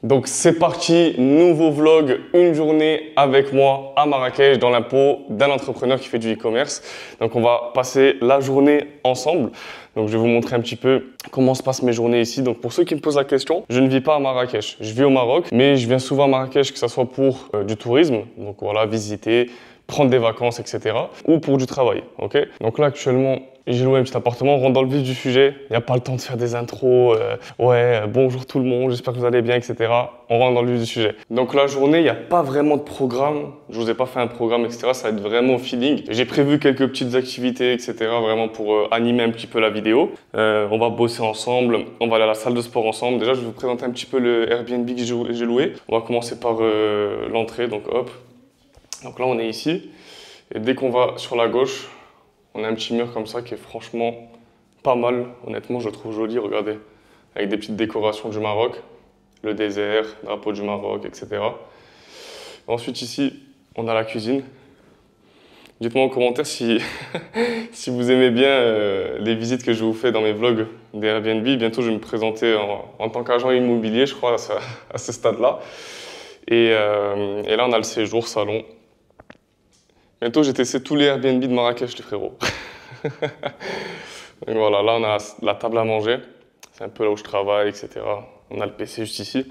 Donc c'est parti, nouveau vlog, une journée avec moi à Marrakech dans la peau d'un entrepreneur qui fait du e-commerce. Donc on va passer la journée ensemble. Donc je vais vous montrer un petit peu comment se passent mes journées ici. Donc pour ceux qui me posent la question, je ne vis pas à Marrakech, je vis au Maroc, mais je viens souvent à Marrakech que ce soit pour du tourisme, donc voilà, visiter, prendre des vacances, etc. ou pour du travail, ok? Donc là actuellement, j'ai loué un petit appartement, on rentre dans le vif du sujet, il n'y a pas le temps de faire des intros, bonjour tout le monde, j'espère que vous allez bien, etc. On rentre dans le vif du sujet. Donc la journée, il n'y a pas vraiment de programme, je vous ai pas fait un programme, etc. Ça va être vraiment au feeling. J'ai prévu quelques petites activités, etc. vraiment pour animer un petit peu la vidéo. On va bosser ensemble, on va aller à la salle de sport ensemble. Déjà, je vais vous présenter un petit peu le Airbnb que j'ai loué. On va commencer par l'entrée, donc hop. Donc là, on est ici, et dès qu'on va sur la gauche, on a un petit mur comme ça qui est franchement pas mal. Honnêtement, je le trouve joli, regardez. Avec des petites décorations du Maroc, le désert, drapeau du Maroc, etc. Ensuite, ici, on a la cuisine. Dites-moi en commentaire si, si vous aimez bien les visites que je vous fais dans mes vlogs des Airbnb. Bientôt, je vais me présenter en tant qu'agent immobilier, je crois, à ce stade-là. Et là, on a le séjour, salon. Bientôt, j'ai testé tous les Airbnb de Marrakech, les frérots. Donc voilà, là, on a la table à manger. C'est un peu là où je travaille, etc. On a le PC juste ici.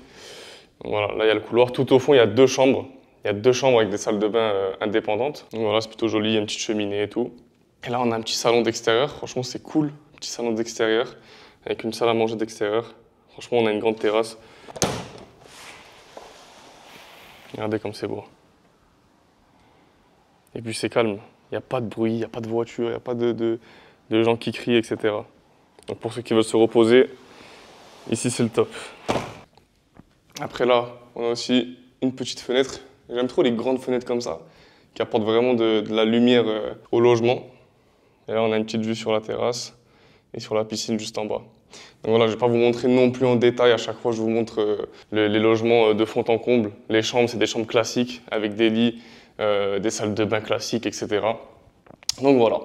Donc voilà, là, il y a le couloir. Tout au fond, il y a deux chambres. Il y a deux chambres avec des salles de bain indépendantes. Donc voilà, c'est plutôt joli, il y a une petite cheminée et tout. Et là, on a un petit salon d'extérieur. Franchement, c'est cool. Un petit salon d'extérieur avec une salle à manger d'extérieur. Franchement, on a une grande terrasse. Regardez comme c'est beau. Et puis c'est calme, il n'y a pas de bruit, il n'y a pas de voiture, il n'y a pas de gens qui crient, etc. Donc pour ceux qui veulent se reposer, ici c'est le top. Après là, on a aussi une petite fenêtre. J'aime trop les grandes fenêtres comme ça, qui apportent vraiment de la lumière au logement. Et là on a une petite vue sur la terrasse et sur la piscine juste en bas. Donc voilà, je ne vais pas vous montrer non plus en détail, à chaque fois je vous montre les logements de fond en comble. Les chambres, c'est des chambres classiques avec des lits, des salles de bain classiques, etc. Donc voilà.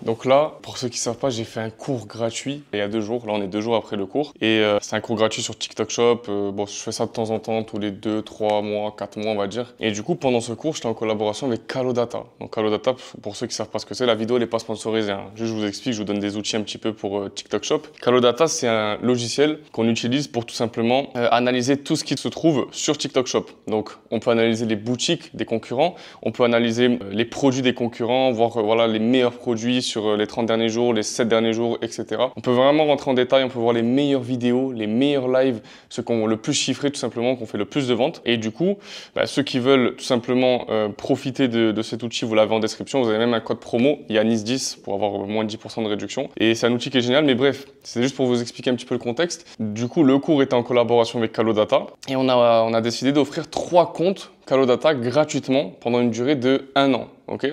Donc là, pour ceux qui ne savent pas, j'ai fait un cours gratuit il y a 2 jours. Là, on est 2 jours après le cours. Et c'est un cours gratuit sur TikTok Shop. Bon, je fais ça de temps en temps, tous les 2, 3 mois, 4 mois, on va dire. Et du coup, pendant ce cours, j'étais en collaboration avec Calodata. Donc Calodata, pour ceux qui ne savent pas ce que c'est, la vidéo n'est pas sponsorisée, hein. Juste, je vous explique, je vous donne des outils un petit peu pour TikTok Shop. Calodata, c'est un logiciel qu'on utilise pour tout simplement analyser tout ce qui se trouve sur TikTok Shop. Donc, on peut analyser les boutiques des concurrents, on peut analyser les produits des concurrents, voir voilà, les meilleurs produits sur les 30 derniers jours, les 7 derniers jours, etc. On peut vraiment rentrer en détail, on peut voir les meilleures vidéos, les meilleurs lives, ceux qui ont le plus chiffré tout simplement, qui ont fait le plus de ventes. Et du coup, ceux qui veulent tout simplement profiter de cet outil, vous l'avez en description, vous avez même un code promo, Yanis10, pour avoir moins de 10% de réduction. Et c'est un outil qui est génial, mais bref, c'est juste pour vous expliquer un petit peu le contexte. Du coup, le cours était en collaboration avec Calodata et on a décidé d'offrir 3 comptes Calodata gratuitement pendant une durée de 1 an. Okay,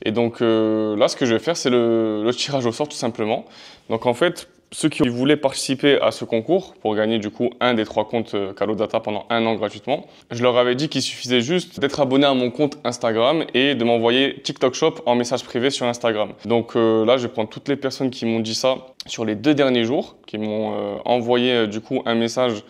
et donc là, ce que je vais faire, c'est le tirage au sort tout simplement. Donc en fait, ceux qui voulaient participer à ce concours pour gagner du coup un des 3 comptes Calodata pendant 1 an gratuitement, je leur avais dit qu'il suffisait juste d'être abonné à mon compte Instagram et de m'envoyer TikTok Shop en message privé sur Instagram. Donc là, je vais prendre toutes les personnes qui m'ont dit ça sur les 2 derniers jours, qui m'ont envoyé du coup un message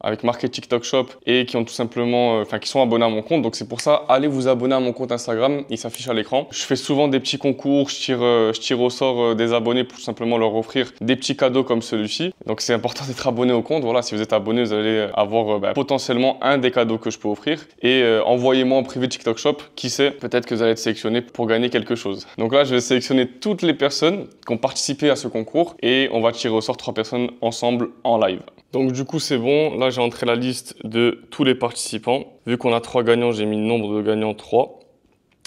avec marqué TikTok Shop et qui ont tout simplement, qui sont abonnés à mon compte. Donc c'est pour ça, allez vous abonner à mon compte Instagram, il s'affiche à l'écran. Je fais souvent des petits concours, je tire au sort des abonnés pour tout simplement leur offrir des petits cadeaux comme celui-ci. Donc c'est important d'être abonné au compte. Voilà, si vous êtes abonné, vous allez avoir potentiellement un des cadeaux que je peux offrir. Et envoyez-moi en privé TikTok Shop, qui sait, peut-être que vous allez être sélectionné pour gagner quelque chose. Donc là, je vais sélectionner toutes les personnes qui ont participé à ce concours et on va tirer au sort 3 personnes ensemble en live. Donc du coup c'est bon, là j'ai entré la liste de tous les participants. Vu qu'on a 3 gagnants, j'ai mis le nombre de gagnants 3.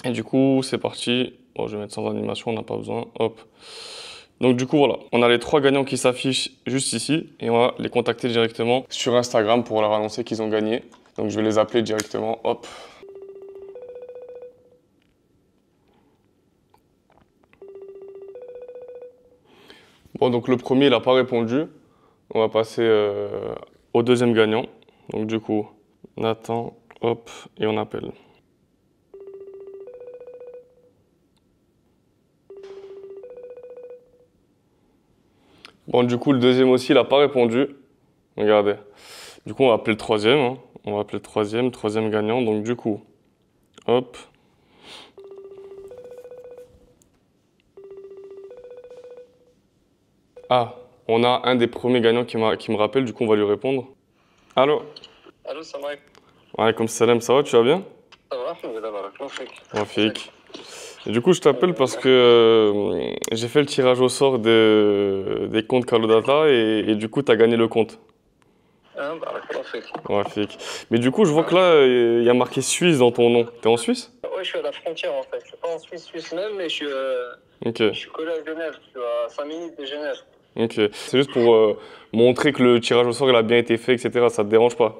Et du coup c'est parti. Bon, je vais mettre sans animation, on n'a pas besoin. Hop. Donc du coup voilà, on a les 3 gagnants qui s'affichent juste ici. Et on va les contacter directement sur Instagram pour leur annoncer qu'ils ont gagné. Donc je vais les appeler directement, hop. Bon donc le premier il n'a pas répondu. On va passer au deuxième gagnant. Donc du coup, Nathan, hop, et on appelle. Bon, du coup, le deuxième aussi, il n'a pas répondu. Regardez. Du coup, on va appeler le troisième. Hein. On va appeler le troisième gagnant. Donc, du coup, hop. Ah, on a un des premiers gagnants qui me rappelle. Du coup, on va lui répondre. Allô? Allô, salam alaikum. Wa alaykoum salam, ça va, tu vas bien? Ça va, alhamdoulilah, barakallahu fik. Rafik. Et du coup, je t'appelle parce que j'ai fait le tirage au sort des comptes Kalodata et du coup, tu as gagné le compte. Ah, barakallahu fik. Rafik. Mais du coup, je vois que là, il y a marqué Suisse dans ton nom. T'es en Suisse? Ouais, je suis à la frontière en fait. Je suis pas en Suisse même, mais Ok, je suis collé à Genève. Je suis à 5 minutes de Genève. ok. C'est juste pour montrer que le tirage au sort il a bien été fait, etc. Ça te dérange pas?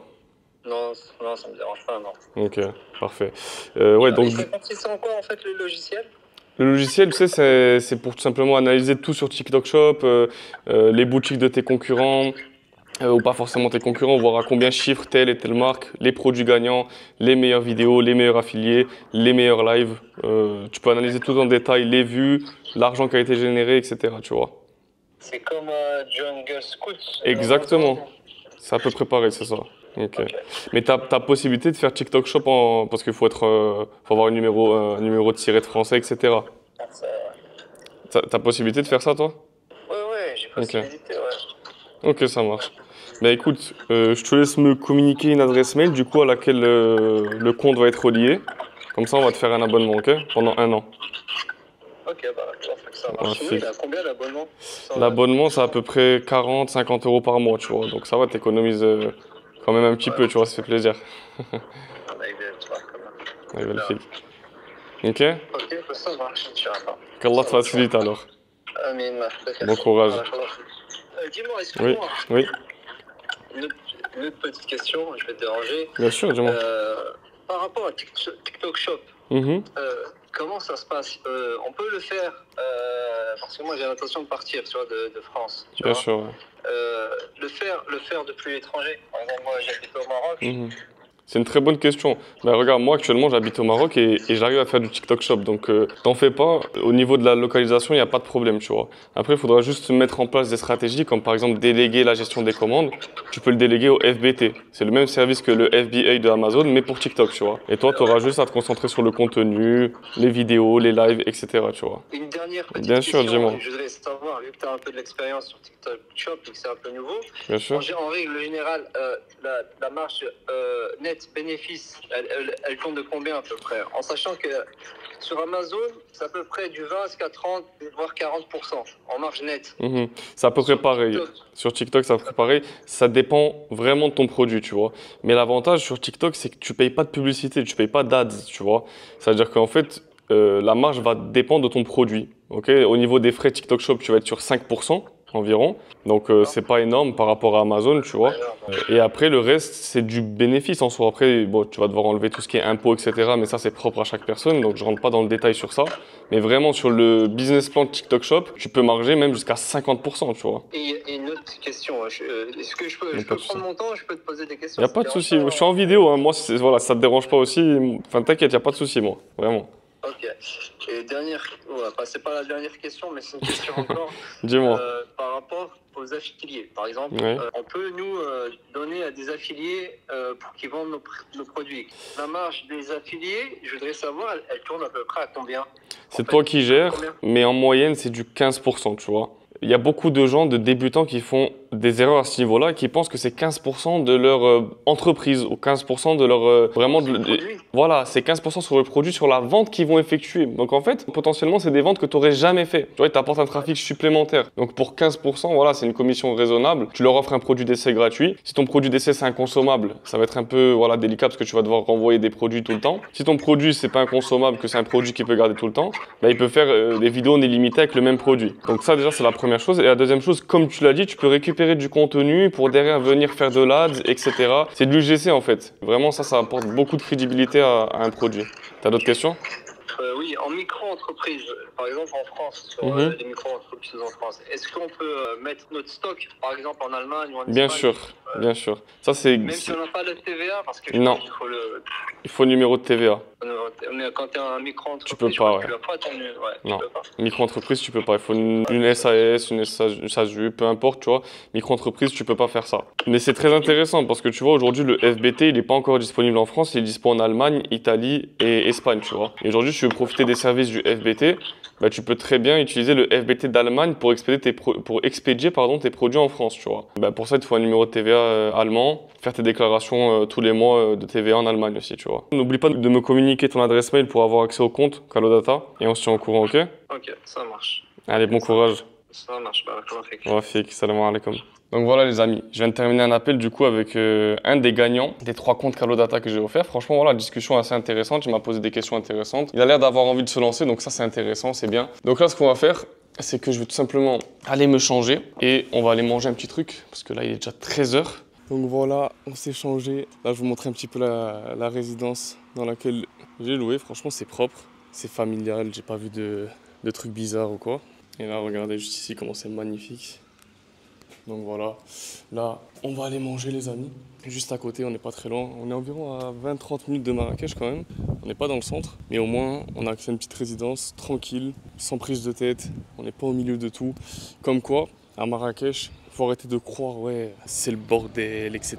Non, non, ça me dérange pas, non. Ok, parfait. Ouais, donc Et ça consiste en quoi en fait le logiciel? le logiciel, tu sais, c'est pour tout simplement analyser tout sur TikTok Shop, les boutiques de tes concurrents, ou pas forcément tes concurrents, voir à combien chiffrent telle et telle marque, les produits gagnants, les meilleures vidéos, les meilleurs affiliés, les meilleurs lives. Tu peux analyser tout en détail, les vues, l'argent qui a été généré, etc. Tu vois. C'est comme Jungle Scout. Exactement. C'est à peu près pareil, c'est ça. Ok. Ok. Mais tu as possibilité de faire TikTok Shop parce qu'il faut faut avoir un numéro de tirette français, etc. Ah, T'as possibilité de faire ça, toi? ouais, j'ai possibilité, ouais. Ok, ça marche. Bah écoute, je te laisse me communiquer une adresse mail du coup à laquelle le compte va être relié. Comme ça, on va te faire un abonnement, ok? Pendant 1 an. Ok, barakallahu fik, ça Ouais, marche. Sinon, il a combien l'abonnement? l'abonnement, c'est à peu près 40, 50 euros par mois, tu vois. Donc ça va, t'économises quand même un petit peu, tu vois, ça fait plaisir. On a eu des trucs quand même. Ouais, magnifique. Ok? Ok, bah, ça marche, Inch'Allah. Qu'Allah te facilite alors. Amin, Bon courage. Dis-moi, Oui, excuse-moi, oui, une autre petite question, je vais te déranger. bien sûr, dis-moi. Par rapport à TikTok Shop, Mhm, comment ça se passe? On peut le faire, parce que moi j'ai l'intention de partir, tu vois, de France, tu bien vois. sûr, ouais. Le faire depuis l'étranger. Par exemple, moi j'habite au Maroc. Mhm. C'est une très bonne question. Ben, regarde, moi actuellement j'habite au Maroc et j'arrive à faire du TikTok Shop. Donc t'en fais pas, au niveau de la localisation, il n'y a pas de problème, tu vois. Après, il faudra juste mettre en place des stratégies comme par exemple déléguer la gestion des commandes. Tu peux le déléguer au FBT. C'est le même service que le FBA de Amazon, mais pour TikTok, tu vois. Et toi, tu auras juste à te concentrer sur le contenu, les vidéos, les lives, etc., tu vois. Une dernière petite Bien sûr, question, dis-moi. je voudrais savoir, vu que tu as un peu de l'expérience sur TikTok Shop et que c'est un peu nouveau, Bien sûr. en règle générale, la marge net bénéfice, elle tourne de combien à peu près? En sachant que sur Amazon, c'est à peu près du 20 jusqu'à 30, voire 40% en marge nette. Mhm. C'est à peu près Sur pareil. TikTok. Sur TikTok, c'est à peu près pareil. Ça dépend vraiment de ton produit, tu vois. Mais l'avantage sur TikTok, c'est que tu payes pas de publicité, tu payes pas d'ads, tu vois. C'est-à-dire qu'en fait, la marge va dépendre de ton produit. Ok. Au niveau des frais TikTok Shop, tu vas être sur 5% environ. Donc, c'est pas énorme par rapport à Amazon, tu vois. Et après, le reste, c'est du bénéfice en soi. Après, bon, tu vas devoir enlever tout ce qui est impôts, etc. Mais ça, c'est propre à chaque personne. Donc, je rentre pas dans le détail sur ça. Mais vraiment, sur le business plan de TikTok Shop, tu peux marger même jusqu'à 50%, tu vois. Et une autre question, est-ce que je peux Y a pas de prendre mon temps, je peux te poser des questions? Il n'y a pas de souci. Je suis en vidéo, hein. Moi, voilà, ça te dérange pas aussi. Enfin, t'inquiète, il n'y a pas de souci, moi. Vraiment. Ok. Et c'est pas la dernière question, mais c'est une question encore. Dis-moi. Par rapport aux affiliés, par exemple, Ouais. on peut nous donner à des affiliés pour qu'ils vendent nos produits. La marge des affiliés, je voudrais savoir, elle tourne à peu près à combien? C'est toi qui gères, Combien? mais en moyenne, c'est du 15%, tu vois. Il y a beaucoup de gens, de débutants, qui font des erreurs à ce niveau-là, qui pensent que c'est 15% de leur entreprise ou 15% de leur vraiment voilà, c'est 15% sur le produit, sur la vente qu'ils vont effectuer. Donc en fait, potentiellement, c'est des ventes que tu n'aurais jamais fait. Tu vois, ils t'apportent un trafic supplémentaire. Donc pour 15%, voilà, c'est une commission raisonnable. Tu leur offres un produit d'essai gratuit. Si ton produit d'essai c'est un consommable, ça va être un peu voilà délicat parce que tu vas devoir renvoyer des produits tout le temps. Si ton produit c'est pas un consommable, que c'est un produit qu'il peut garder tout le temps, bah, il peut faire des vidéos illimitées avec le même produit. Donc ça déjà c'est la première chose. Et la deuxième chose, comme tu l'as dit, tu peux récupérer du contenu pour derrière venir faire de l'ads, etc. C'est de l'UGC en fait. Vraiment ça apporte beaucoup de crédibilité à un produit. T'as d'autres questions? Oui, en micro-entreprise, par exemple en France, sur les micro-entreprises en France, est-ce qu'on peut mettre notre stock, par exemple en Allemagne ou en Espagne? Bien sûr, bien sûr. Ça c'est Même si on n'a pas de TVA, parce que je non. pense qu'il faut le Il faut le numéro de TVA. numéro Mais quand t'es un Tu peux micro-entreprise, je pas, crois que ouais. tu l'as pas ton... Ouais, tu Non. peux pas. Micro-entreprise, tu peux pas. Il faut une SAS, une SASU, peu importe, tu vois. Micro-entreprise, tu peux pas faire ça. Mais c'est très intéressant parce que tu vois, aujourd'hui, le FBT, il n'est pas encore disponible en France. Il est disponible en Allemagne, Italie et Espagne, tu vois. Et aujourd'hui, si tu veux profiter des services du FBT, bah, tu peux très bien utiliser le FBT d'Allemagne pour expédier tes produits en France, tu vois. Bah, pour ça, il te faut un numéro de TVA allemand, faire tes déclarations tous les mois de TVA en Allemagne aussi, tu vois. N'oublie pas de me communiquer ton adresse mail pour avoir accès au compte Kalodata et on se tient au courant, ok? Ok, ça marche. Allez, bon courage. Ça marche, barakallah fik. Wa fik, salam alaikum. Donc voilà les amis, je viens de terminer un appel du coup avec un des gagnants des 3 comptes Kalodata que j'ai offert. Franchement voilà, la discussion est assez intéressante, il m'a posé des questions intéressantes. Il a l'air d'avoir envie de se lancer, donc ça c'est intéressant, c'est bien. Donc là ce qu'on va faire, c'est que je vais tout simplement aller me changer et on va aller manger un petit truc parce que là il est déjà 13 h. Donc voilà, on s'est changé. Là je vous montre un petit peu la résidence dans laquelle j'ai loué. Franchement c'est propre, c'est familial, j'ai pas vu de trucs bizarres ou quoi. Et là regardez juste ici comment c'est magnifique. Donc voilà, là on va aller manger les amis, juste à côté, on n'est pas très loin, on est environ à 20-30 minutes de Marrakech quand même, on n'est pas dans le centre, mais au moins on a accès à une petite résidence tranquille, sans prise de tête, on n'est pas au milieu de tout, comme quoi à Marrakech, faut arrêter de croire, ouais, c'est le bordel, etc.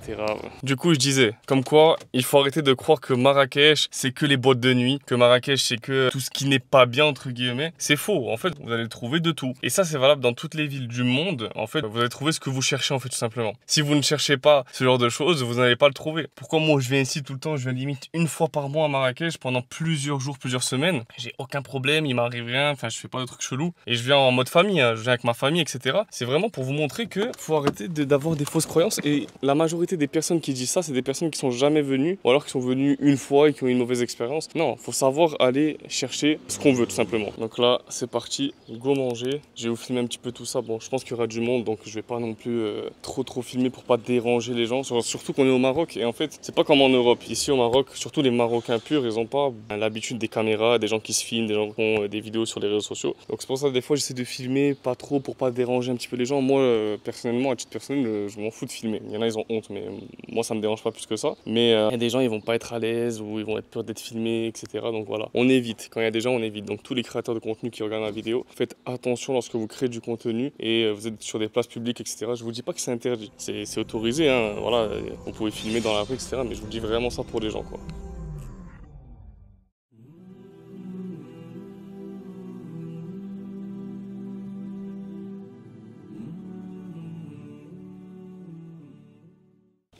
Du coup, je disais, comme quoi, il faut arrêter de croire que Marrakech, c'est que les boîtes de nuit, que Marrakech, c'est que tout ce qui n'est pas bien, entre guillemets. C'est faux. En fait, vous allez trouver de tout. Et ça, c'est valable dans toutes les villes du monde. En fait, vous allez trouver ce que vous cherchez, en fait, tout simplement. Si vous ne cherchez pas ce genre de choses, vous n'allez pas le trouver. Pourquoi moi, je viens ici tout le temps? Je viens limite une fois par mois à Marrakech pendant plusieurs jours, plusieurs semaines. J'ai aucun problème, il m'arrive rien. Enfin, je fais pas de trucs chelous. Et je viens en mode famille, hein. Je viens avec ma famille, etc. C'est vraiment pour vous montrer que faut arrêter d'avoir des fausses croyances. Et la majorité des personnes qui disent ça, c'est des personnes qui sont jamais venues ou alors qui sont venues une fois et qui ont eu une mauvaise expérience. Non, faut savoir aller chercher ce qu'on veut tout simplement. Donc là, c'est parti, go manger. Je vais vous filmer un petit peu tout ça. Bon, je pense qu'il y aura du monde, donc je vais pas non plus trop filmer pour pas déranger les gens. Surtout qu'on est au Maroc et en fait, c'est pas comme en Europe. Ici au Maroc, surtout les Marocains purs, ils ont pas l'habitude des caméras, des gens qui se filment, des gens qui ont des vidéos sur les réseaux sociaux. Donc c'est pour ça que des fois j'essaie de filmer pas trop pour pas déranger un petit peu les gens. Moi, personnellement, à titre personnel, je m'en fous de filmer. Il y en a, ils ont honte, mais moi, ça me dérange pas plus que ça. Mais il y a des gens, ils vont pas être à l'aise ou ils vont être peur d'être filmés, etc. Donc voilà, on évite. Quand il y a des gens, on évite. Donc tous les créateurs de contenu qui regardent la vidéo, faites attention lorsque vous créez du contenu et vous êtes sur des places publiques, etc. Je vous dis pas que c'est interdit, c'est autorisé, hein. Voilà, vous pouvez filmer dans la rue, etc. Mais je vous dis vraiment ça pour les gens, quoi.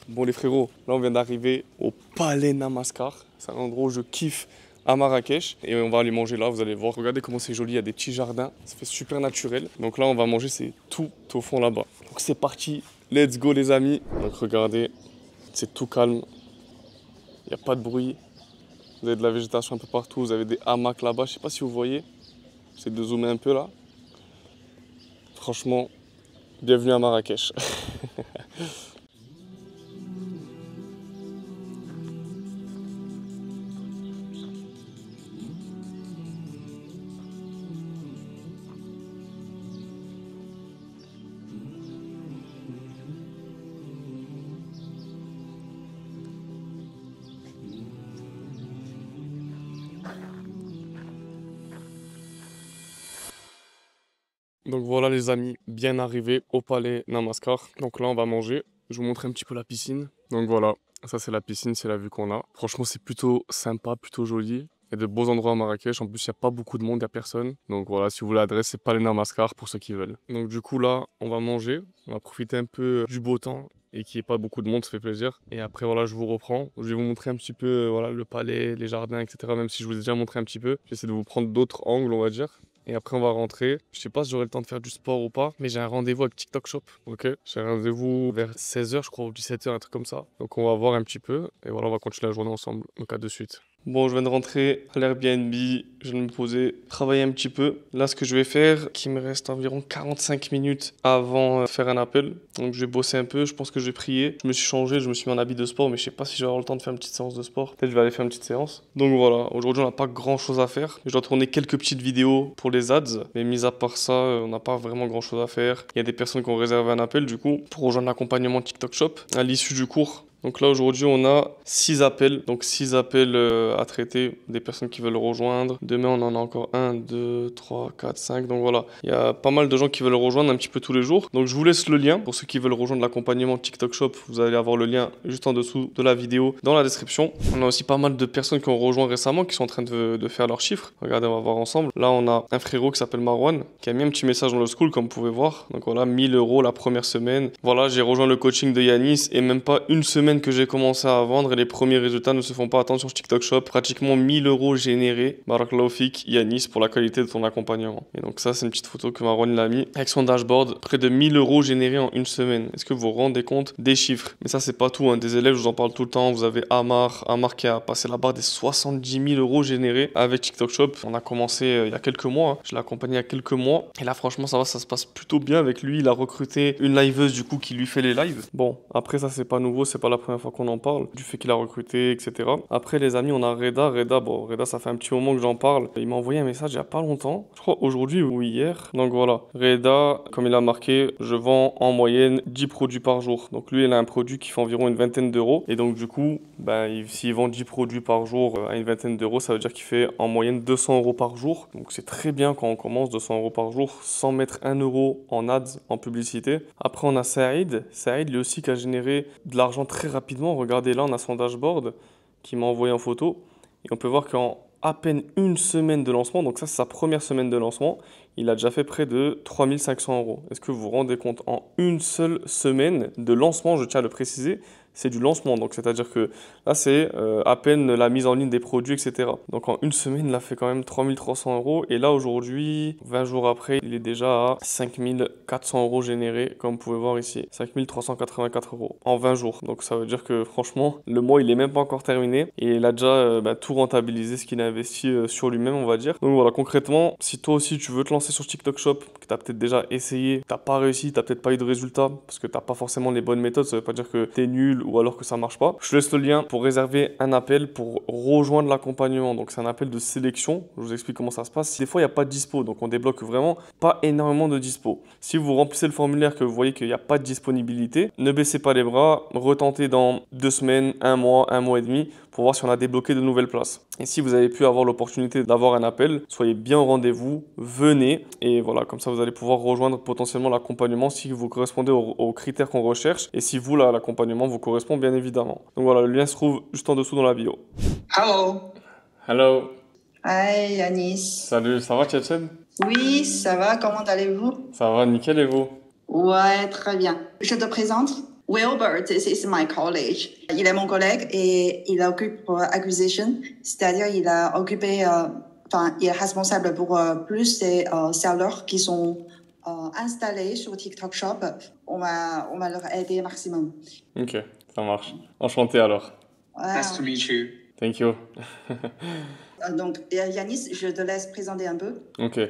Bon les frérots, là on vient d'arriver au Palais Namaskar. C'est un endroit où je kiffe à Marrakech. Et on va aller manger là, vous allez voir. Regardez comment c'est joli, il y a des petits jardins. Ça fait super naturel. Donc là on va manger, c'est tout au fond là-bas. Donc c'est parti, let's go les amis. Donc regardez, c'est tout calme. Il n'y a pas de bruit. Vous avez de la végétation un peu partout. Vous avez des hamacs là-bas, je sais pas si vous voyez. J'essaie de zoomer un peu là. Franchement, bienvenue à Marrakech. Donc voilà les amis, bien arrivé au Palais Namaskar. Donc là on va manger, je vous montre un petit peu la piscine. Donc voilà, ça c'est la piscine, c'est la vue qu'on a. Franchement c'est plutôt sympa, plutôt joli. Il y a de beaux endroits à Marrakech, en plus il n'y a pas beaucoup de monde, il n'y a personne. Donc voilà, si vous voulez l'adresse, c'est Palais Namaskar pour ceux qui veulent. Donc du coup là, on va manger, on va profiter un peu du beau temps et qu'il n'y ait pas beaucoup de monde, ça fait plaisir. Et après voilà, je vous reprends. Je vais vous montrer un petit peu voilà, le palais, les jardins, etc. Même si je vous ai déjà montré un petit peu. J'essaie de vous prendre d'autres angles, on va dire. Et après, on va rentrer. Je sais pas si j'aurai le temps de faire du sport ou pas, mais j'ai un rendez-vous avec TikTok Shop. Ok, j'ai un rendez-vous vers 16 h, je crois, ou 17 h, un truc comme ça. Donc, on va voir un petit peu. Et voilà, on va continuer la journée ensemble. Donc, à de suite. Bon, je viens de rentrer à l'Airbnb. Je vais me poser, travailler un petit peu. Là, ce que je vais faire, qu'il me reste environ 45 minutes avant de faire un appel. Donc, je vais bosser un peu. Je pense que je vais prier. Je me suis changé, je me suis mis en habit de sport, mais je sais pas si je vais avoir le temps de faire une petite séance de sport. Peut-être que je vais aller faire une petite séance. Donc, voilà. Aujourd'hui, on n'a pas grand chose à faire. Je dois tourner quelques petites vidéos pour les ads. Mais mis à part ça, on n'a pas vraiment grand chose à faire. Il y a des personnes qui ont réservé un appel, du coup, pour rejoindre l'accompagnement TikTok Shop. À l'issue du cours, Donc là, aujourd'hui, on a 6 appels. Donc 6 appels à traiter, des personnes qui veulent le rejoindre. Demain, on en a encore 1, 2, 3, 4, 5. Donc voilà, il y a pas mal de gens qui veulent le rejoindre un petit peu tous les jours. Donc je vous laisse le lien. Pour ceux qui veulent rejoindre l'accompagnement TikTok Shop, vous allez avoir le lien juste en dessous de la vidéo dans la description. On a aussi pas mal de personnes qui ont rejoint récemment, qui sont en train de faire leurs chiffres. Regardez, on va voir ensemble. Là, on a un frérot qui s'appelle Marwan, qui a mis un petit message dans le school, comme vous pouvez voir. Donc voilà, 1000 € la première semaine. Voilà, j'ai rejoint le coaching de Yanis et même pas une semaine que j'ai commencé à vendre et les premiers résultats ne se font pas attendre sur TikTok Shop. Pratiquement 1000 € générés. Barakallahu fik, Yanis, pour la qualité de ton accompagnement. Et donc ça, c'est une petite photo que Marwan l'a mis avec son dashboard. Près de 1000 € générés en une semaine. Est-ce que vous vous rendez compte des chiffres? Mais ça, c'est pas tout, hein. Des élèves, je vous en parle tout le temps. Vous avez Amar qui a passé la barre des 70 000 € générés avec TikTok Shop. On a commencé il y a quelques mois, hein. Je l'ai accompagné il y a quelques mois. Et là, franchement, ça va, ça se passe plutôt bien avec lui. Il a recruté une liveuse du coup qui lui fait les lives. Bon, après ça, c'est pas nouveau, c'est pas la première fois qu'on en parle, du fait qu'il a recruté, etc. Après, les amis, on a Reda. Reda, ça fait un petit moment que j'en parle. Il m'a envoyé un message il y a pas longtemps, je crois aujourd'hui ou hier. Donc voilà, Reda, comme il a marqué, je vends en moyenne 10 produits par jour. Donc lui, il a un produit qui fait environ une vingtaine d'euros. Et donc du coup, s'il vend 10 produits par jour à une vingtaine d'euros, ça veut dire qu'il fait en moyenne 200 € par jour. Donc c'est très bien quand on commence 200 € par jour sans mettre 1 euro en ads, en publicité. Après, on a Saïd. Saïd, lui aussi, qui a généré de l'argent très rapidement. Regardez là, on a son dashboard qui m'a envoyé en photo. Et on peut voir qu'en à peine une semaine de lancement, donc ça c'est sa première semaine de lancement, il a déjà fait près de 3500 €. Est-ce que vous vous rendez compte? En une seule semaine de lancement, je tiens à le préciser, c'est du lancement. Donc c'est-à-dire que là c'est à peine la mise en ligne des produits, etc. Donc en une semaine, il a fait quand même 3300 €. Et là aujourd'hui, 20 jours après, il est déjà à 5400 € générés, comme vous pouvez voir ici. 5384 € en 20 jours. Donc ça veut dire que franchement, le mois il est même pas encore terminé. Et il a déjà tout rentabilisé ce qu'il a investi sur lui-même, on va dire. Donc voilà, concrètement, si toi aussi tu veux te lancer sur TikTok Shop, que tu as peut-être déjà essayé, t'as pas réussi, t'as peut-être pas eu de résultats, parce que t'as pas forcément les bonnes méthodes, ça veut pas dire que t'es nul ou alors que ça marche pas. Je te laisse le lien pour réserver un appel pour rejoindre l'accompagnement. Donc c'est un appel de sélection. Je vous explique comment ça se passe. Des fois, il n'y a pas de dispo, donc on débloque vraiment pas énormément de dispo. Si vous remplissez le formulaire que vous voyez qu'il n'y a pas de disponibilité, ne baissez pas les bras, retentez dans 2 semaines, un mois et demi pour voir si on a débloqué de nouvelles places. Et si vous avez pu avoir l'opportunité d'avoir un appel, soyez bien au rendez-vous, venez et voilà, comme ça vous allez pouvoir rejoindre potentiellement l'accompagnement si vous correspondez aux critères qu'on recherche et si vous, là, l'accompagnement vous correspond bien évidemment. Donc voilà, le lien se trouve juste en dessous dans la bio. Hello. Hello. Hi Yanis. Salut, ça va Tchétchène? Oui, ça va, comment allez-vous? Ça va, nickel et vous? Ouais, très bien. Je te présente. Wilbert, this is my colleague. Il est mon collègue et il occupe acquisition, c'est-à-dire il a occupé, il est responsable pour plus des sellers qui sont installés sur TikTok Shop. On va leur aider maximum. Ok, ça marche. Enchanté alors. Ouais. Nice to meet you. Thank you. Donc Yanis, je te laisse présenter un peu. Ok.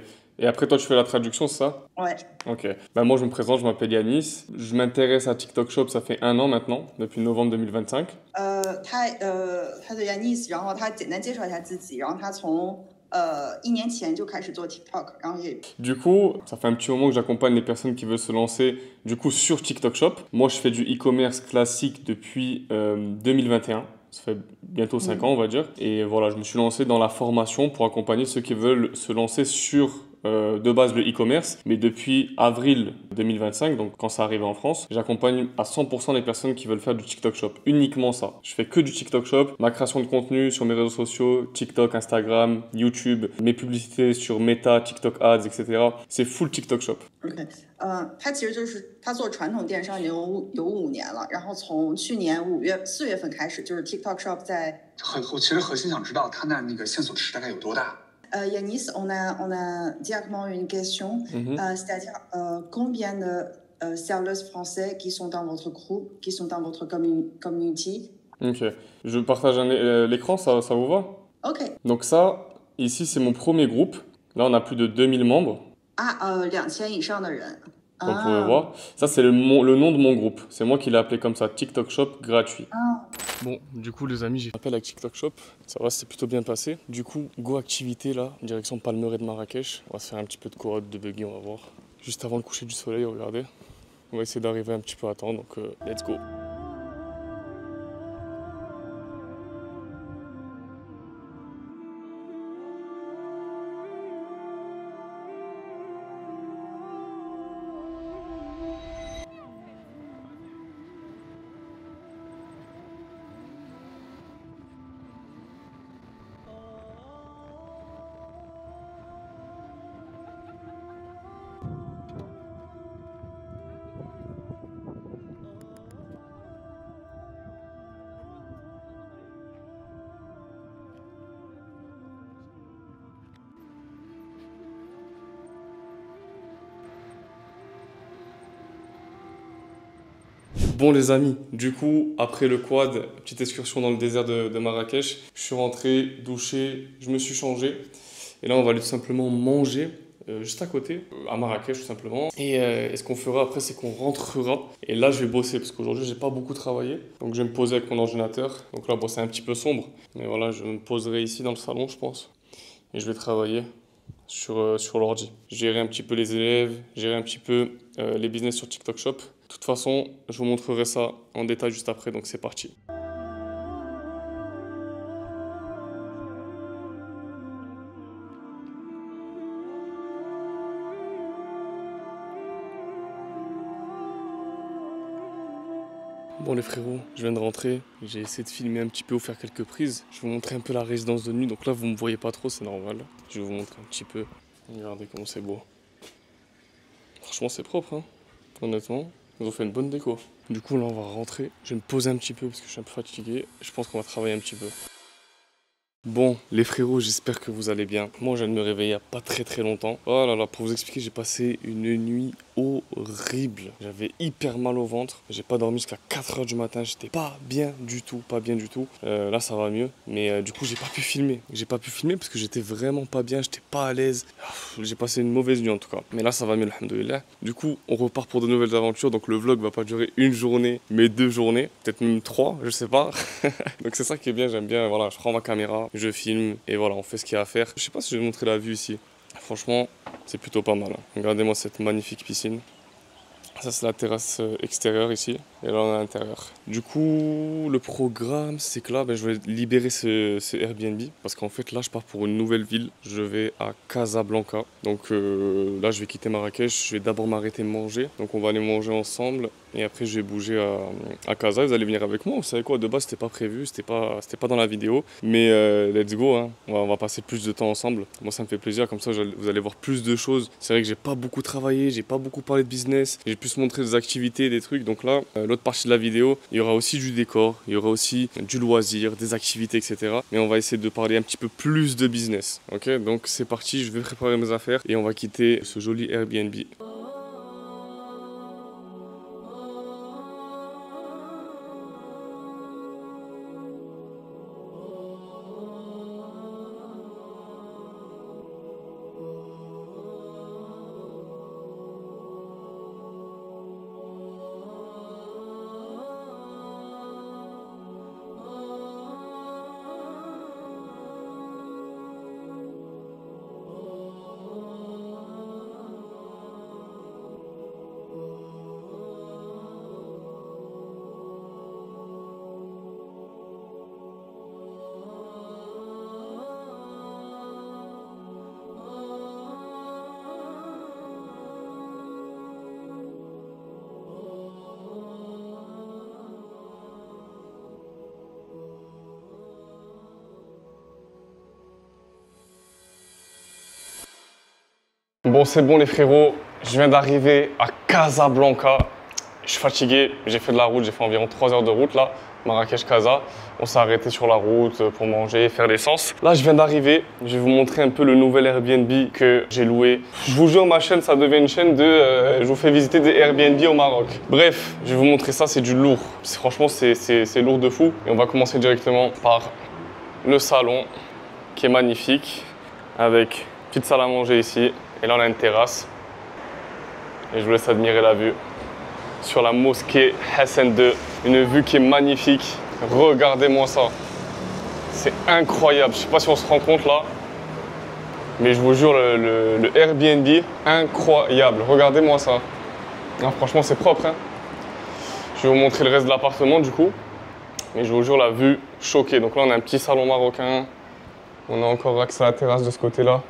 Et après, toi, tu fais la traduction, c'est ça? Ouais. Ok. Moi, je me présente, je m'appelle Yanis. Je m'intéresse à TikTok Shop, ça fait 1 an maintenant, depuis novembre 2025. 他是 Yanis， 然后他简单介绍一下自己，然后他从1年前就开始做 TikTok， 然后也 Du coup, ça fait un petit moment que j'accompagne les personnes qui veulent se lancer du coup sur TikTok Shop. Moi, je fais du e-commerce classique depuis 2021. Ça fait bientôt 5 ans, on va dire. Et voilà, je me suis lancé dans la formation pour accompagner ceux qui veulent se lancer sur de base le e-commerce, mais depuis avril 2025, donc quand ça arrive en France, j'accompagne à 100% les personnes qui veulent faire du TikTok Shop, uniquement ça. Je fais que du TikTok Shop, ma création de contenu sur mes réseaux sociaux, TikTok, Instagram, YouTube, mes publicités sur Meta, TikTok Ads, etc. C'est full TikTok Shop. OK， 他其实就是他做传统电商有5年了，然后从去年4月份开始，就是 TikTok Shop 在其实核心想知道他那个线索池大概有多大。Yanis, on a directement une question, c'est-à-dire combien de sellers français qui sont dans votre groupe, qui sont dans votre community? Ok, je partage l'écran, ça vous va? OK. Donc ça, ici c'est mon premier groupe. Là on a plus de 2000 membres. 2000以上的人。 Comme vous pouvez voir. Ça, c'est le nom de mon groupe. C'est moi qui l'ai appelé comme ça, TikTok Shop gratuit. Bon, du coup, les amis, j'ai fait appel avec TikTok Shop. Ça va, c'est plutôt bien passé. Du coup, go activité là, direction Palmeraie de Marrakech. On va se faire un petit peu de quad, de buggy, on va voir. Juste avant le coucher du soleil, regardez. On va essayer d'arriver un petit peu à temps, donc let's go. Bon les amis, du coup, après le quad, petite excursion dans le désert de Marrakech, je suis rentré, douché, je me suis changé. Et là, on va aller tout simplement manger juste à côté, à Marrakech tout simplement. Et ce qu'on fera après, c'est qu'on rentrera. Et là, je vais bosser parce qu'aujourd'hui, j'ai pas beaucoup travaillé. Donc, je vais me poser avec mon ordinateur. Donc là, bon, c'est un petit peu sombre. Mais voilà, je me poserai ici dans le salon, je pense. Et je vais travailler sur l'ordi. Gérer un petit peu les élèves, gérer un petit peu les business sur TikTok Shop. De toute façon, je vous montrerai ça en détail juste après, donc c'est parti. Bon les frérots, je viens de rentrer, j'ai essayé de filmer un petit peu ou faire quelques prises. Je vais vous montrer un peu la résidence de nuit, donc là vous me voyez pas trop, c'est normal. Je vais vous montrer un petit peu. Regardez comment c'est beau. Franchement c'est propre, hein. Honnêtement, ils ont fait une bonne déco. Du coup là on va rentrer, je vais me poser un petit peu parce que je suis un peu fatigué. Je pense qu'on va travailler un petit peu. Bon, les frérots, j'espère que vous allez bien. Moi, je viens de me réveiller il n'y a pas très longtemps. Oh là là, pour vous expliquer, j'ai passé une nuit horrible. J'avais hyper mal au ventre. J'ai pas dormi jusqu'à 4 h du matin. J'étais pas bien du tout, pas bien du tout. Là, ça va mieux. Mais du coup, j'ai pas pu filmer. J'ai pas pu filmer parce que j'étais vraiment pas bien. J'étais pas à l'aise. J'ai passé une mauvaise nuit en tout cas. Mais là, ça va mieux, alhamdoulilah. Du coup, on repart pour de nouvelles aventures. Donc le vlog va pas durer une journée, mais 2 journées. Peut-être même 3, je sais pas. Donc c'est ça qui est bien, j'aime bien. Voilà, je prends ma caméra. Je filme et voilà, on fait ce qu'il y a à faire. Je sais pas si je vais vous montrer la vue ici. Franchement, c'est plutôt pas mal. Regardez-moi cette magnifique piscine. Ça, c'est la terrasse extérieure ici. Et là, on est à l'intérieur. Du coup, le programme, c'est que là, je vais libérer ce Airbnb. Parce qu'en fait, là, je pars pour une nouvelle ville. Je vais à Casablanca. Donc là, je vais quitter Marrakech. Je vais d'abord m'arrêter manger. Donc, on va aller manger ensemble. Et après, je vais bouger à Casa. Vous allez venir avec moi. Vous savez quoi, de base, c'était pas prévu. C'était pas dans la vidéo. Mais let's go. Hein. On va passer plus de temps ensemble. Moi, ça me fait plaisir. Comme ça, vous allez voir plus de choses. C'est vrai que j'ai pas beaucoup travaillé. J'ai pas beaucoup parlé de business. J'ai pu montrer des activités, des trucs. Donc là, l'autre partie de la vidéo, il y aura aussi du décor, il y aura aussi du loisir, des activités, etc. Mais on va essayer de parler un petit peu plus de business. Ok, donc c'est parti, je vais préparer mes affaires et on va quitter ce joli Airbnb. Bon, c'est bon les frérots, je viens d'arriver à Casablanca. Je suis fatigué, j'ai fait de la route, j'ai fait environ 3 heures de route là, Marrakech-Casa. On s'est arrêté sur la route pour manger, faire l'essence. Là, je viens d'arriver, je vais vous montrer un peu le nouvel Airbnb que j'ai loué. Je vous jure, ma chaîne, ça devient une chaîne de... je vous fais visiter des Airbnb au Maroc. Bref, je vais vous montrer ça, c'est du lourd. Franchement, c'est lourd de fou. Et on va commencer directement par le salon, qui est magnifique, avec petite salle à manger ici. Et là, on a une terrasse. Et je vous laisse admirer la vue sur la mosquée Hassan II. Une vue qui est magnifique. Regardez-moi ça. C'est incroyable. Je ne sais pas si on se rend compte là. Mais je vous jure, le Airbnb, incroyable. Regardez-moi ça. Non, franchement, c'est propre. Hein. Je vais vous montrer le reste de l'appartement du coup. Mais je vous jure, la vue choquée. Donc là, on a un petit salon marocain. On a encore accès à la terrasse de ce côté-là.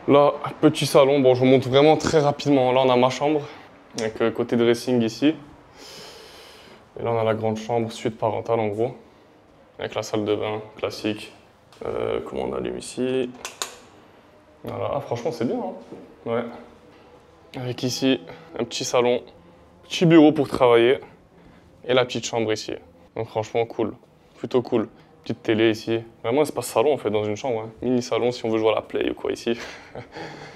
Là, petit salon, bon je vous montre vraiment très rapidement. Là on a ma chambre, avec côté dressing ici. Et là on a la grande chambre, suite parentale en gros. Avec la salle de bain classique. Comment on allume ici. Voilà, ah, franchement c'est bien. Hein, ouais. Avec ici un petit salon, petit bureau pour travailler. Et la petite chambre ici. Donc franchement cool, plutôt cool. Petite télé ici. Vraiment espace salon en fait dans une chambre. Hein. Mini salon si on veut jouer à la play ou quoi ici.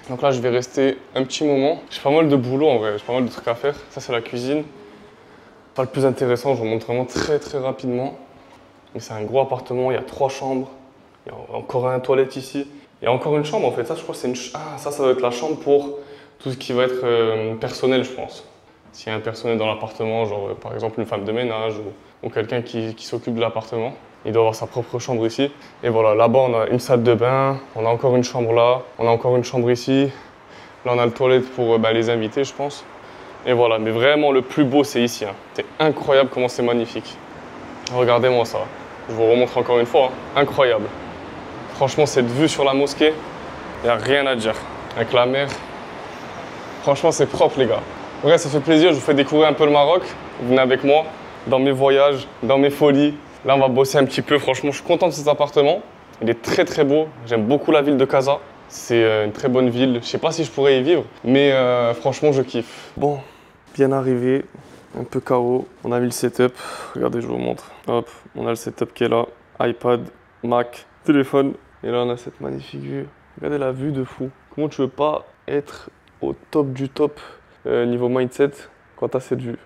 Donc là je vais rester un petit moment. J'ai pas mal de boulot en vrai, j'ai pas mal de trucs à faire. Ça c'est la cuisine. Pas le plus intéressant, je vous montre vraiment très rapidement. Mais c'est un gros appartement, il y a 3 chambres. Il y a encore un toilette ici. Il y a encore une chambre en fait. Ça, je crois que c'est une ça doit être la chambre pour tout ce qui va être personnel, je pense. S'il y a un personnel dans l'appartement, genre par exemple une femme de ménage ou quelqu'un qui s'occupe de l'appartement, il doit avoir sa propre chambre ici. Et voilà, là-bas on a une salle de bain, on a encore une chambre là, on a encore une chambre ici. Là on a le toilette pour les invités, je pense. Et voilà, mais vraiment le plus beau c'est ici. Hein. C'est incroyable comment c'est magnifique. Regardez-moi ça. Je vous remontre encore une fois. Hein. Incroyable. Franchement, cette vue sur la mosquée, il n'y a rien à dire. Avec la mer. Franchement, c'est propre les gars. Ouais, ça fait plaisir, je vous fais découvrir un peu le Maroc. Vous venez avec moi dans mes voyages, dans mes folies. Là, on va bosser un petit peu. Franchement, je suis content de cet appartement. Il est très beau. J'aime beaucoup la ville de Casa. C'est une très bonne ville. Je sais pas si je pourrais y vivre, mais franchement, je kiffe. Bon, bien arrivé. Un peu KO. On a mis le setup. Regardez, je vous montre. Hop, on a le setup qui est là. iPad, Mac, téléphone. Et là, on a cette magnifique vue. Regardez la vue de fou. Comment tu veux pas être au top du top niveau mindset quand tu as cette vue?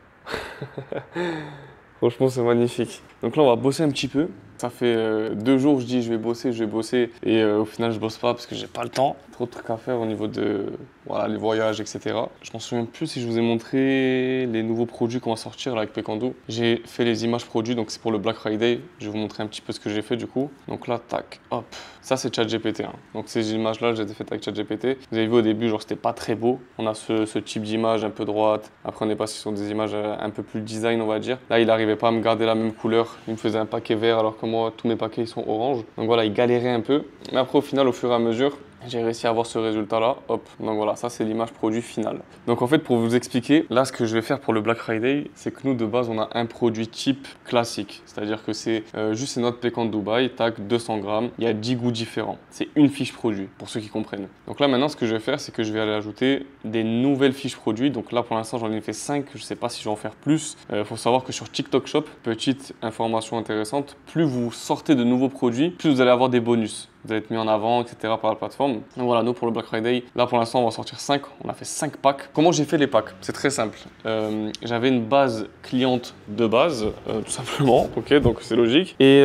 Franchement, c'est magnifique. Donc là, on va bosser un petit peu. Ça fait 2 jours, je dis je vais bosser. Et au final, je bosse pas parce que j'ai pas le temps. Trop de trucs à faire au niveau de voilà, les voyages, etc. Je m'en souviens plus si je vous ai montré les nouveaux produits qu'on va sortir là, avec Pekando. J'ai fait les images produits, donc c'est pour le Black Friday. Je vais vous montrer un petit peu ce que j'ai fait du coup. Donc là, tac, hop. Ça, c'est ChatGPT. Hein. Donc ces images-là, j'ai été faites avec ChatGPT. Vous avez vu au début, genre c'était pas très beau. On a ce type d'image un peu droite. Après, on est passé sur des images un peu plus design, on va dire. Là, il n'arrivait pas à me garder la même couleur. Il me faisait un paquet vert alors que moi, tous mes paquets ils sont orange. Donc voilà, il galérait un peu. Mais après, au final, au fur et à mesure, j'ai réussi à avoir ce résultat-là. Hop. Donc voilà, ça c'est l'image produit finale. Donc en fait, pour vous expliquer, là, ce que je vais faire pour le Black Friday, c'est que nous, de base, on a un produit type classique. C'est-à-dire que c'est juste notre pécan de Dubaï, tac, 200 grammes. Il y a 10 goûts différents. C'est une fiche produit, pour ceux qui comprennent. Donc là, maintenant, ce que je vais faire, c'est que je vais aller ajouter des nouvelles fiches produits. Donc là, pour l'instant, j'en ai fait 5. Je ne sais pas si je vais en faire plus. Il faut savoir que sur TikTok Shop, petite information intéressante, plus vous sortez de nouveaux produits, plus vous allez avoir des bonus. Vous allez être mis en avant, etc. par la plateforme. Donc voilà, nous pour le Black Friday, là pour l'instant on va sortir 5. On a fait 5 packs. Comment j'ai fait les packs? C'est très simple. J'avais une base cliente de base, tout simplement. Ok, donc c'est logique. Et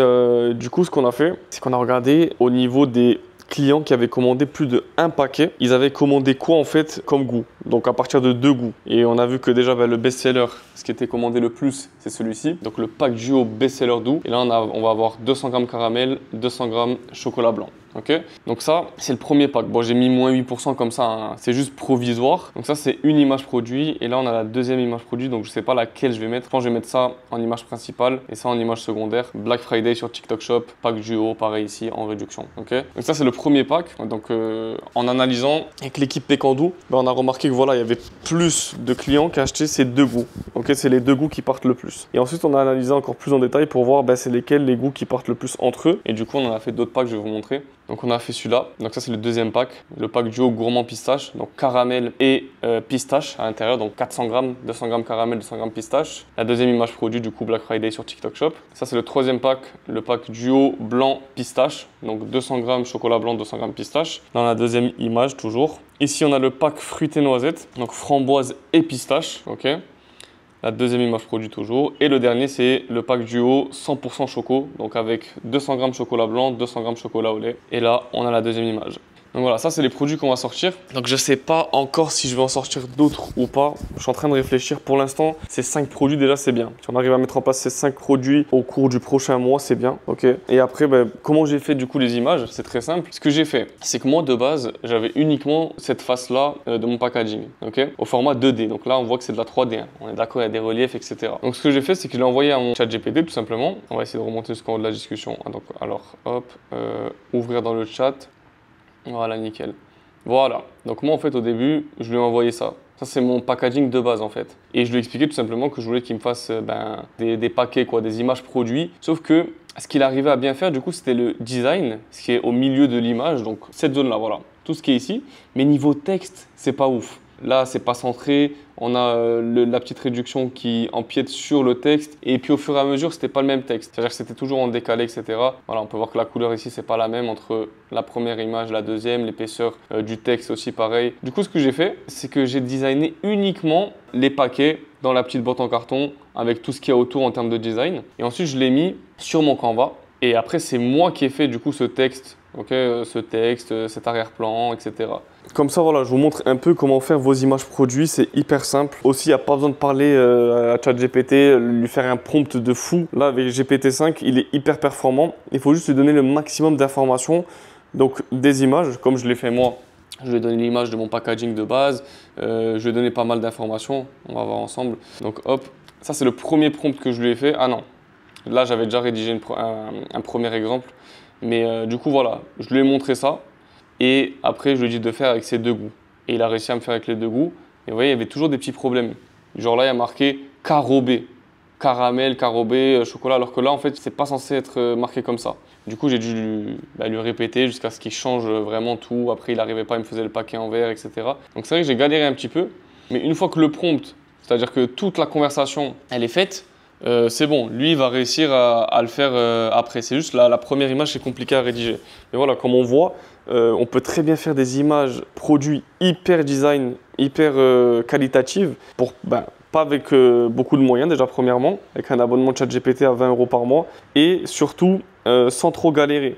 du coup, ce qu'on a fait, c'est qu'on a regardé au niveau des clients qui avaient commandé plus de 1 paquet. Ils avaient commandé quoi en fait comme goût? Donc à partir de 2 goûts. Et on a vu que déjà le best-seller, ce qui était commandé le plus, c'est celui-ci. Donc le pack duo best-seller doux. Et là on va avoir 200 grammes caramel, 200 grammes chocolat blanc. Ok, donc ça c'est le premier pack. Bon, j'ai mis moins 8% comme ça, hein. C'est juste provisoire. Donc ça c'est une image produit et là on a la deuxième image produit, donc je sais pas laquelle je vais mettre. Je pense que je vais mettre ça en image principale et ça en image secondaire. Black Friday sur TikTok Shop, pack duo pareil ici en réduction. Ok, donc ça c'est le premier pack. Donc en analysant avec l'équipe Pekando, on a remarqué que voilà, il y avait plus de clients qui achetaient ces 2 goûts. Ok, c'est les 2 goûts qui partent le plus. Et ensuite on a analysé encore plus en détail pour voir c'est lesquels les goûts qui partent le plus entre eux. Et du coup on en a fait d'autres packs, je vais vous montrer. Donc on a fait celui-là, donc ça c'est le deuxième pack, le pack duo gourmand pistache, donc caramel et pistache à l'intérieur, donc 400 grammes, 200 grammes caramel, 200 grammes pistache. La deuxième image produit du coup Black Friday sur TikTok Shop. Ça c'est le troisième pack, le pack duo blanc pistache, donc 200 grammes chocolat blanc, 200 grammes pistache. Dans la deuxième image toujours. Ici on a le pack fruité noisette, donc framboise et pistache, ok. La deuxième image produit toujours. Et le dernier, c'est le pack duo 100% choco. Donc avec 200 grammes chocolat blanc, 200 grammes chocolat au lait. Et là, on a la deuxième image. Donc voilà, ça c'est les produits qu'on va sortir. Donc je sais pas encore si je vais en sortir d'autres ou pas. Je suis en train de réfléchir. Pour l'instant, ces 5 produits déjà c'est bien. Si on arrive à mettre en place ces 5 produits au cours du prochain mois, c'est bien. Ok. Et après, comment j'ai fait du coup les images? C'est très simple. Ce que j'ai fait, c'est que moi de base, j'avais uniquement cette face-là de mon packaging. Ok. Au format 2D. Donc là, on voit que c'est de la 3D. Hein. On est d'accord, il y a des reliefs, etc. Donc ce que j'ai fait, c'est que je l'ai envoyé à mon chat GPT tout simplement. On va essayer de remonter jusqu'en haut de la discussion. Donc alors, hop, ouvrir dans le chat. Voilà, nickel. Voilà. Donc moi, en fait, au début, je lui ai envoyé ça. Ça, c'est mon packaging de base, en fait. Et je lui ai expliqué tout simplement que je voulais qu'il me fasse des paquets, quoi, des images produits. Sauf que ce qu'il arrivait à bien faire, du coup, c'était le design, ce qui est au milieu de l'image. Donc, cette zone-là, voilà. Tout ce qui est ici. Mais niveau texte, c'est pas ouf. Là, c'est pas centré. On a la petite réduction qui empiète sur le texte. Et puis, au fur et à mesure, c'était pas le même texte. C'est-à-dire que c'était toujours en décalé, etc. Voilà, on peut voir que la couleur ici, c'est pas la même entre la première image, la deuxième. L'épaisseur du texte aussi, pareil. Du coup, ce que j'ai fait, c'est que j'ai designé uniquement les paquets dans la petite boîte en carton avec tout ce qu'il y a autour en termes de design. Et ensuite, je l'ai mis sur mon Canva. Et après, c'est moi qui ai fait du coup ce texte, cet arrière-plan, etc. Comme ça, voilà, je vous montre un peu comment faire vos images produits. C'est hyper simple. Aussi, il n'y a pas besoin de parler à ChatGPT, lui faire un prompt de fou. Là, avec GPT-5, il est hyper performant. Il faut juste lui donner le maximum d'informations. Donc, des images, comme je l'ai fait moi. Je lui ai donné l'image de mon packaging de base. Je lui ai donné pas mal d'informations. On va voir ensemble. Donc, hop, ça, c'est le premier prompt que je lui ai fait. Ah non, là, j'avais déjà rédigé un premier exemple. Mais du coup, voilà, je lui ai montré ça. Et après, je lui ai dit de faire avec ses deux goûts. Et il a réussi à me faire avec les deux goûts. Et vous voyez, il y avait toujours des petits problèmes. Genre là, il y a marqué carobé. Caramel, carobé, chocolat. Alors que là, en fait, c'est pas censé être marqué comme ça. Du coup, j'ai dû lui répéter jusqu'à ce qu'il change vraiment tout. Après, il n'arrivait pas, il me faisait le paquet en verre, etc. Donc c'est vrai que j'ai galéré un petit peu. Mais une fois que le prompt, c'est-à-dire que toute la conversation, elle est faite, c'est bon, lui il va réussir à le faire après. C'est juste la première image, c'est compliqué à rédiger. Mais voilà, comme on voit, on peut très bien faire des images produits hyper design, hyper qualitatives, pas avec beaucoup de moyens déjà premièrement, avec un abonnement ChatGPT à 20 € par mois, et surtout sans trop galérer.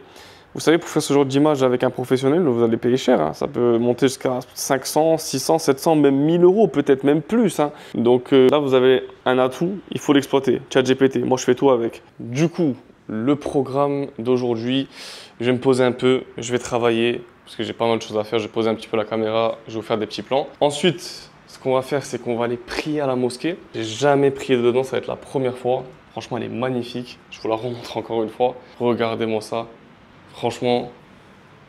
Vous savez, pour faire ce genre d'image avec un professionnel, vous allez payer cher. Hein. Ça peut monter jusqu'à 500, 600, 700, même 1000 €, peut-être même plus. Hein. Donc là, vous avez un atout, il faut l'exploiter. ChatGPT, moi je fais tout avec. Du coup, le programme d'aujourd'hui, je vais me poser un peu, je vais travailler, parce que j'ai pas mal de choses à faire. Je vais poser un petit peu la caméra, je vais vous faire des petits plans. Ensuite, ce qu'on va faire, c'est qu'on va aller prier à la mosquée. J'ai jamais prié dedans, ça va être la première fois. Franchement, elle est magnifique. Je vous la remontre encore une fois. Regardez-moi ça. Franchement,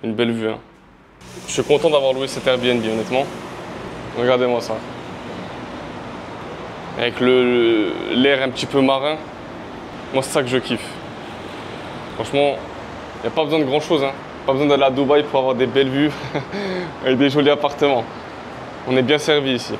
une belle vue. Hein. Je suis content d'avoir loué cet Airbnb, honnêtement. Regardez-moi ça. Avec l'air un petit peu marin. Moi, c'est ça que je kiffe. Franchement, il n'y a pas besoin de grand-chose. Hein. Pas besoin d'aller à Dubaï pour avoir des belles vues avec des jolis appartements. On est bien servi ici.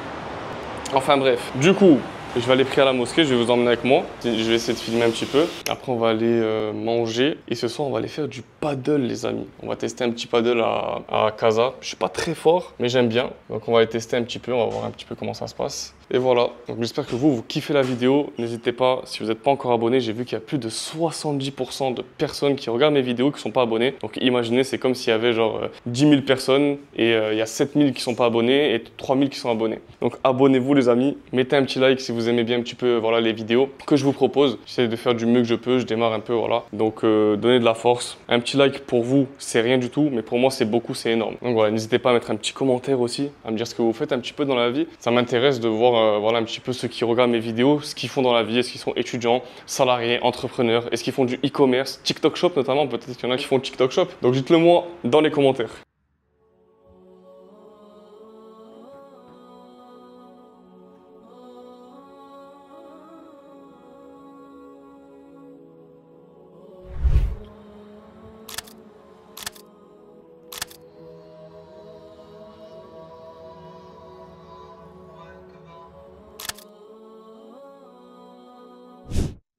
Enfin bref, du coup, je vais aller prier à la mosquée, je vais vous emmener avec moi. Je vais essayer de filmer un petit peu. Après, on va aller manger. Et ce soir, on va aller faire du paddle, les amis. On va tester un petit paddle à Casa. Je suis pas très fort, mais j'aime bien. Donc, on va aller tester un petit peu. On va voir un petit peu comment ça se passe. Et voilà. Donc, j'espère que vous kiffez la vidéo. N'hésitez pas, si vous n'êtes pas encore abonné, j'ai vu qu'il y a plus de 70% de personnes qui regardent mes vidéos qui ne sont pas abonnées. Donc, imaginez, c'est comme s'il y avait genre 10 000 personnes et il y a 7 000 qui ne sont pas abonnés et 3 000 qui sont abonnés. Donc, abonnez-vous, les amis. Mettez un petit like si vous aimez bien un petit peu voilà, les vidéos que je vous propose. J'essaie de faire du mieux que je peux. Je démarre un peu, voilà. Donc, donnez de la force. Un petit like pour vous, c'est rien du tout. Mais pour moi, c'est beaucoup, c'est énorme. Donc, voilà, n'hésitez pas à mettre un petit commentaire aussi, à me dire ce que vous faites un petit peu dans la vie. Ça m'intéresse de voir voilà, un petit peu ceux qui regardent mes vidéos, ce qu'ils font dans la vie. Est-ce qu'ils sont étudiants, salariés, entrepreneurs? Est-ce qu'ils font du e-commerce, TikTok Shop notamment? Peut-être qu'il y en a qui font TikTok Shop. Donc, dites-le moi dans les commentaires.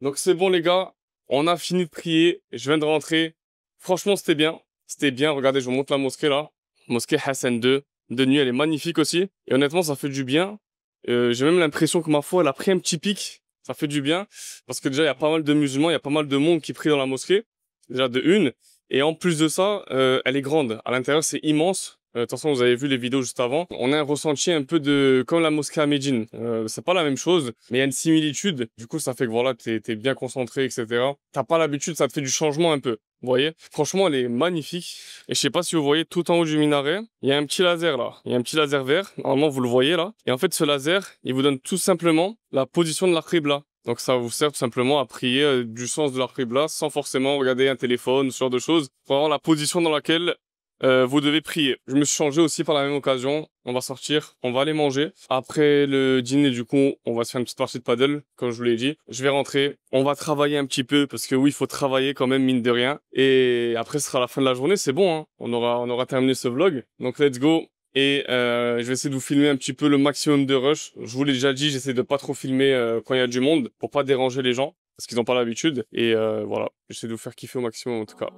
Donc c'est bon les gars, on a fini de prier, je viens de rentrer. Franchement c'était bien, regardez je vous montre la mosquée là. Mosquée Hassan II, de nuit elle est magnifique aussi. Et honnêtement ça fait du bien. J'ai même l'impression que ma foi elle a pris un petit pic, ça fait du bien. Parce que déjà il y a pas mal de musulmans, il y a pas mal de monde qui prie dans la mosquée. Déjà de une. Et en plus de ça, elle est grande, à l'intérieur c'est immense. De toute façon, vous avez vu les vidéos juste avant. On a un ressenti un peu comme la mosquée à Médine. C'est pas la même chose, mais il y a une similitude. Du coup, ça fait que voilà, t'es bien concentré, etc. T'as pas l'habitude, ça te fait du changement un peu. Vous voyez? Franchement, elle est magnifique. Et je sais pas si vous voyez tout en haut du minaret, il y a un petit laser là. Il y a un petit laser vert. Normalement, vous le voyez là. Et en fait, ce laser, il vous donne tout simplement la position de la qibla. Donc ça vous sert tout simplement à prier du sens de la qibla sans forcément regarder un téléphone, ce genre de choses. Pour avoir la position dans laquelle vous devez prier. Je me suis changé aussi par la même occasion. On va sortir, on va aller manger. Après le dîner, du coup, on va se faire une petite partie de paddle, comme je vous l'ai dit. Je vais rentrer, on va travailler un petit peu, parce que oui, il faut travailler quand même, mine de rien. Et après, ce sera la fin de la journée, c'est bon, hein. On aura terminé ce vlog. Donc, let's go. Et je vais essayer de vous filmer un petit peu le maximum de rush. Je vous l'ai déjà dit, j'essaie de pas trop filmer quand il y a du monde, pour pas déranger les gens, parce qu'ils n'ont pas l'habitude. Et voilà, j'essaie de vous faire kiffer au maximum en tout cas.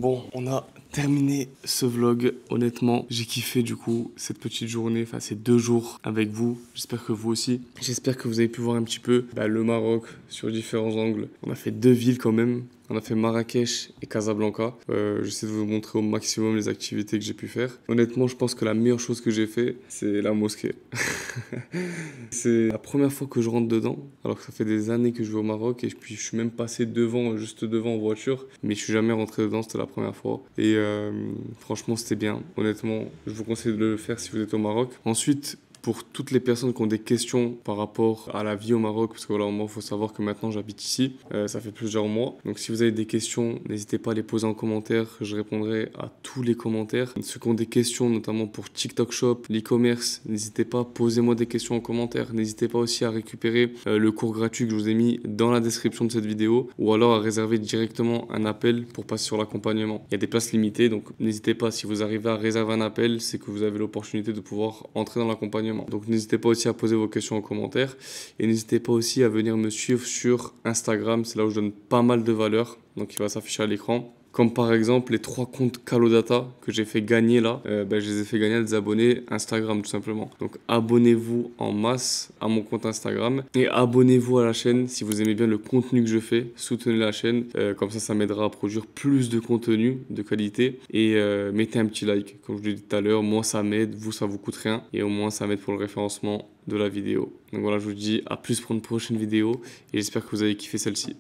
Bon, on a terminé ce vlog. Honnêtement, j'ai kiffé du coup cette petite journée, enfin ces 2 jours avec vous. J'espère que vous aussi. J'espère que vous avez pu voir un petit peu le Maroc sur différents angles. On a fait 2 villes quand même. On a fait Marrakech et Casablanca. J'essaie de vous montrer au maximum les activités que j'ai pu faire. Honnêtement, je pense que la meilleure chose que j'ai fait, c'est la mosquée. C'est la première fois que je rentre dedans, alors que ça fait des années que je vais au Maroc et puis je suis même passé devant, juste devant en voiture, mais je suis jamais rentré dedans, c'était la première fois. Et franchement, c'était bien. Honnêtement, je vous conseille de le faire si vous êtes au Maroc. Ensuite, pour toutes les personnes qui ont des questions par rapport à la vie au Maroc, parce que voilà, moi, il faut savoir que maintenant j'habite ici, ça fait plusieurs mois. Donc si vous avez des questions, n'hésitez pas à les poser en commentaire, je répondrai à tous les commentaires. Ceux qui ont des questions, notamment pour TikTok Shop, l'e-commerce, n'hésitez pas, posez-moi des questions en commentaire. N'hésitez pas aussi à récupérer le cours gratuit que je vous ai mis dans la description de cette vidéo, ou alors à réserver directement un appel pour passer sur l'accompagnement. Il y a des places limitées, donc n'hésitez pas, si vous arrivez à réserver un appel, c'est que vous avez l'opportunité de pouvoir entrer dans l'accompagnement. Donc n'hésitez pas aussi à poser vos questions en commentaire et n'hésitez pas aussi à venir me suivre sur Instagram, c'est là où je donne pas mal de valeur, donc il va s'afficher à l'écran. Comme par exemple les 3 comptes Calodata que j'ai fait gagner là, je les ai fait gagner à des abonnés Instagram tout simplement. Donc abonnez-vous en masse à mon compte Instagram et abonnez-vous à la chaîne si vous aimez bien le contenu que je fais. Soutenez la chaîne, comme ça m'aidera à produire plus de contenu de qualité. Et mettez un petit like, comme je l'ai dit tout à l'heure, moi ça m'aide, vous ça vous coûte rien et au moins ça m'aide pour le référencement de la vidéo. Donc voilà, je vous dis à plus pour une prochaine vidéo et j'espère que vous avez kiffé celle-ci.